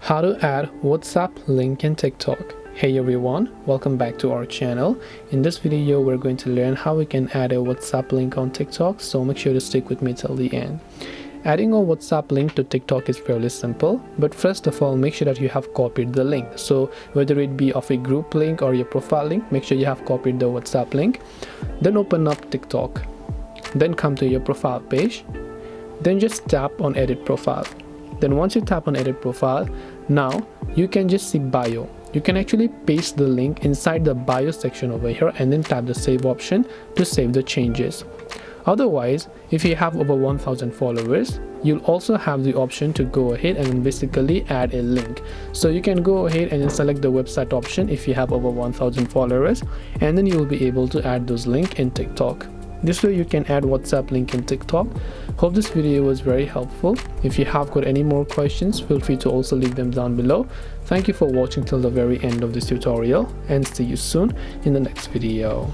How to add WhatsApp link in TikTok. Hey everyone, welcome back to our channel. In this video we're going to learn how we can add a WhatsApp link on TikTok, so make sure to stick with me till the end. Adding a WhatsApp link to TikTok is fairly simple, but first of all make sure that you have copied the link. So whether it be of a group link or your profile link, make sure you have copied the WhatsApp link. Then open up TikTok, then come to your profile page, then just tap on edit profile. Then once you tap on edit profile, now you can just see bio. You can actually paste the link inside the bio section over here and then tap the save option to save the changes. Otherwise, if you have over 1000 followers, you'll also have the option to go ahead and basically add a link. So you can go ahead and then select the website option if you have over 1000 followers, and then you will be able to add those links in TikTok. This way you can add WhatsApp link in TikTok. Hope this video was very helpful. If you have got any more questions, feel free to also leave them down below. Thank you for watching till the very end of this tutorial, and see you soon in the next video.